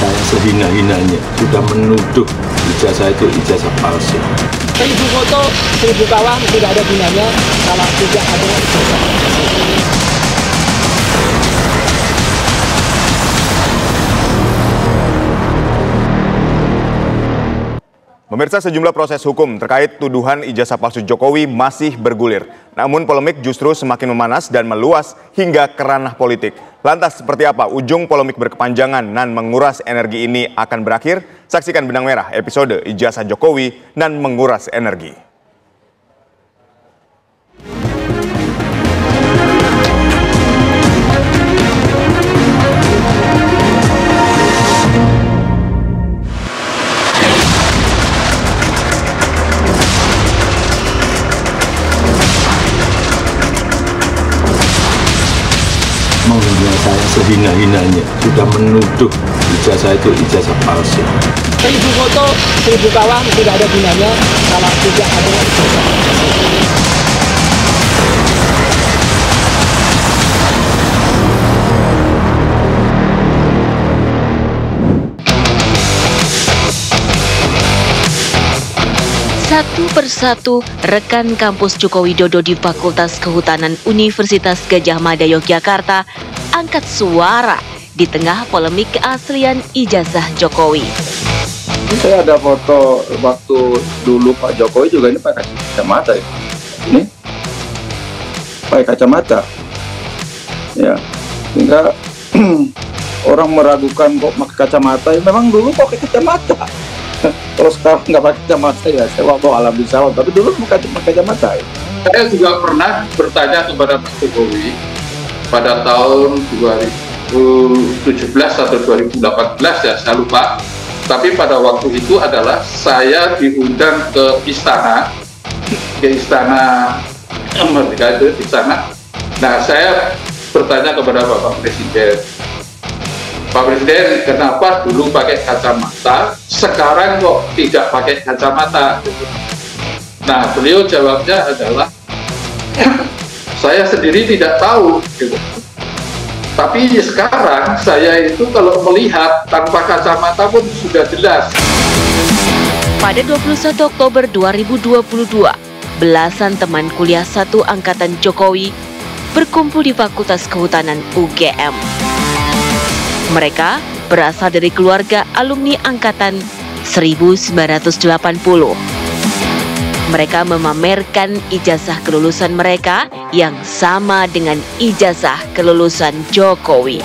Saya sehina-hinanya sudah menuduh ijazah itu ijazah palsu. 1000 foto, 1000 kawan tidak ada gunanya kalau tidak ada ijazah palsu. Pemirsa, sejumlah proses hukum terkait tuduhan ijazah palsu Jokowi masih bergulir. Namun polemik justru semakin memanas dan meluas hingga ke ranah politik. Lantas seperti apa ujung polemik berkepanjangan dan menguras energi ini akan berakhir? Saksikan Benang Merah episode Ijazah Jokowi dan Menguras Energi. Menghina saya sehina-hinanya sudah menuduh ijazah itu ijazah palsu. 1000 foto, 1000 kawan tidak ada gunanya kalau tidak ada ijazah palsu. Satu persatu, rekan kampus Joko Widodo di Fakultas Kehutanan Universitas Gadjah Mada Yogyakarta angkat suara di tengah polemik keaslian ijazah Jokowi. Saya ada foto waktu dulu Pak Jokowi juga ini pakai kacamata ya. Ini pakai kacamata. Ya, sehingga orang meragukan kok pakai kacamata. Ya, memang dulu pakai kacamata. Kalau sekarang nggak pakai kacamata ya saya mau alam bisa, tapi dulu pakai kacamata ya. Saya juga pernah bertanya kepada Pak Jokowi pada tahun 2017 atau 2018 ya, saya lupa. Tapi pada waktu itu adalah saya diundang ke istana Merdeka itu di sana. Nah, saya bertanya kepada Bapak Presiden, Pak Presiden, kenapa dulu pakai kacamata, sekarang kok tidak pakai kacamata? Nah, beliau jawabnya adalah, saya sendiri tidak tahu. Tapi sekarang saya itu kalau melihat tanpa kacamata pun sudah jelas. Pada 21 Oktober 2022, belasan teman kuliah 1 angkatan Jokowi berkumpul di Fakultas Kehutanan UGM. Mereka berasal dari keluarga alumni angkatan 1980. Mereka memamerkan ijazah kelulusan mereka yang sama dengan ijazah kelulusan Jokowi.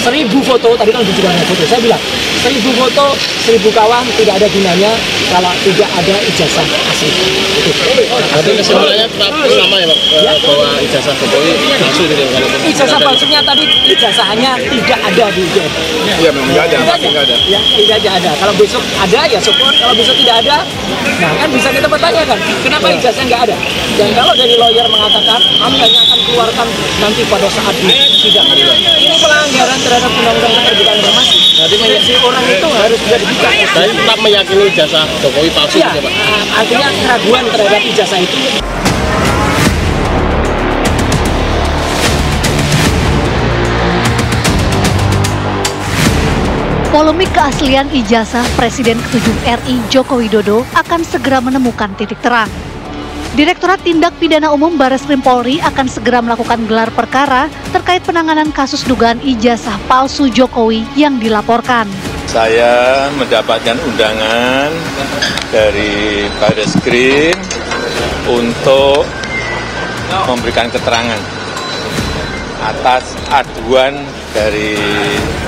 1000 foto, tadi kan juga ada foto, saya bilang 1000 foto, 1000 kawan tidak ada gunanya kalau tidak ada ijazah asli. Berarti kesimpulannya tetap sama ya Pak, bahwa ijazah Jokowi palsu gitu ya? Ijazah palsunya tadi ijazahnya tidak ada di UGM. Iya, memang nggak ada, pasti nggak ada. Ya, tidak ada. Kalau besok ada ya syukur, kalau besok tidak ada, nah kan bisa kita pertanyakan, kenapa ijazahnya nggak ada? Dan kalau dari lawyer mengatakan, kami hanya akan keluarkan nanti pada saat di sidang. Ini pelanggaran terhadap undang-undang keterbukaan informasi. Jadi si orang itu harus sudah dibuka. Saya tetap meyakini ijazah Jokowi palsu ya, gitu Pak. artinya keraguan terhadap ijazah itu. Polemik keaslian ijazah Presiden ke-7 RI Joko Widodo akan segera menemukan titik terang. Direktorat Tindak Pidana Umum Barreskrim Polri akan segera melakukan gelar perkara terkait penanganan kasus dugaan ijazah palsu Jokowi yang dilaporkan. Saya mendapatkan undangan dari Barreskrim untuk memberikan keterangan atas aduan dari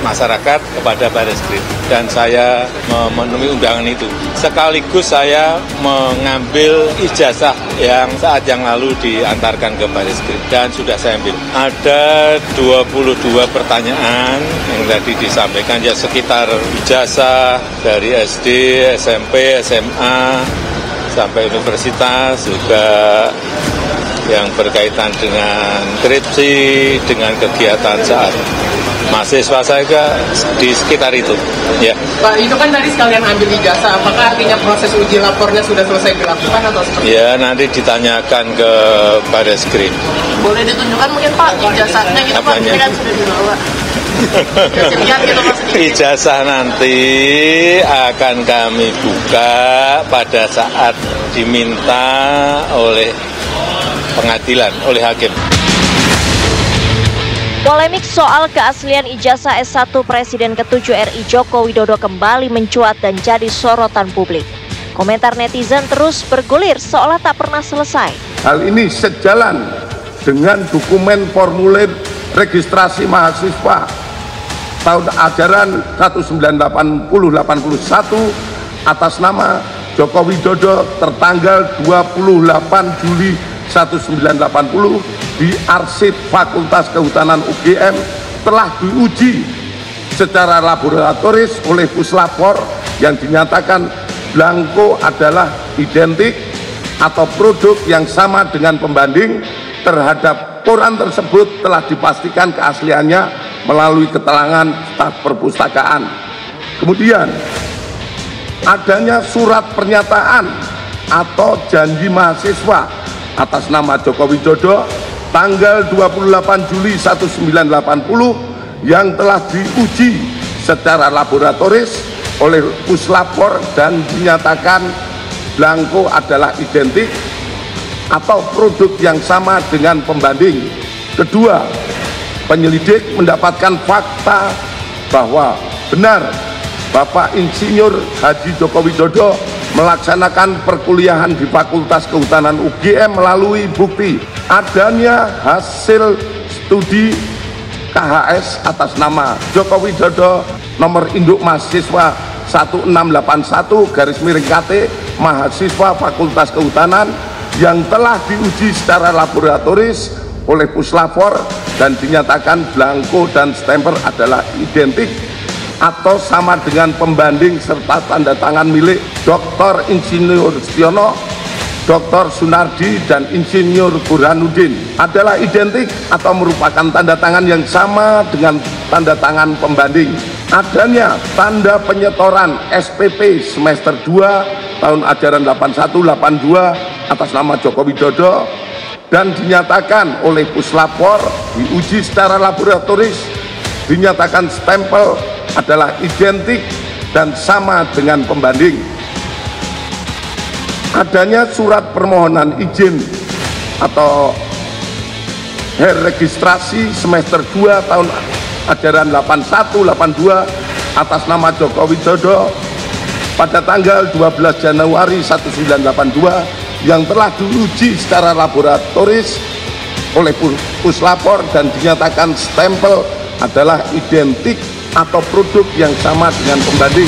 masyarakat kepada Barreskrim, dan saya memenuhi undangan itu. Sekaligus saya mengambil ijazah yang saat yang lalu diantarkan ke Barreskrim dan sudah saya ambil. Ada 22 pertanyaan yang tadi disampaikan, ya sekitar ijazah dari SD, SMP, SMA sampai universitas, juga yang berkaitan dengan skripsi, dengan kegiatan saat Mahasiswa saya di sekitar itu. Ya. Pak, itu kan tadi sekalian ambil ijazah. Apakah artinya proses uji lapornya sudah selesai dilakukan atau seperti? Ya, nanti ditanyakan ke Bareskrim. Boleh ditunjukkan mungkin Pak ijazahnya gitu Pak, ini kan sudah dibawa. Lihat gitu Mas. Ijazah nanti akan kami buka pada saat diminta oleh pengadilan, oleh hakim. Polemik soal keaslian ijazah S1 Presiden ke-7 RI Joko Widodo kembali mencuat dan jadi sorotan publik. Komentar netizen terus bergulir seolah tak pernah selesai. Hal ini sejalan dengan dokumen formulir registrasi mahasiswa tahun ajaran 1980-81 atas nama Joko Widodo tertanggal 28 Juli 1980 di arsip Fakultas Kehutanan UGM telah diuji secara laboratoris oleh Puslapor yang dinyatakan blanko adalah identik atau produk yang sama dengan pembanding. Terhadap koran tersebut telah dipastikan keasliannya melalui keterangan staf perpustakaan. Kemudian adanya surat pernyataan atau janji mahasiswa atas nama Joko Widodo tanggal 28 Juli 1980 yang telah diuji secara laboratoris oleh Puslapor dan dinyatakan blanko adalah identik atau produk yang sama dengan pembanding. Kedua, penyelidik mendapatkan fakta bahwa benar Bapak Insinyur Haji Joko Widodo melaksanakan perkuliahan di Fakultas Kehutanan UGM melalui bukti adanya hasil studi KHS atas nama Joko Widodo nomor induk mahasiswa 1681/KT mahasiswa Fakultas Kehutanan yang telah diuji secara laboratoris oleh Puslapor dan dinyatakan blanko dan stempel adalah identik atau sama dengan pembanding serta tanda tangan milik Dr. Insinyur Setiono, Dr. Sunardi dan Insinyur Burhanuddin adalah identik atau merupakan tanda tangan yang sama dengan tanda tangan pembanding. Adanya tanda penyetoran SPP semester 2 tahun ajaran 81-82 atas nama Joko Widodo dan dinyatakan oleh Puslapor diuji secara laboratoris, dinyatakan stempel adalah identik dan sama dengan pembanding. Adanya surat permohonan izin atau registrasi semester 2 tahun ajaran 81-82 atas nama Joko Widodo pada tanggal 12 Januari 1982 yang telah diuji secara laboratoris oleh Puslapor dan dinyatakan stempel adalah identik atau produk yang sama dengan pembanding.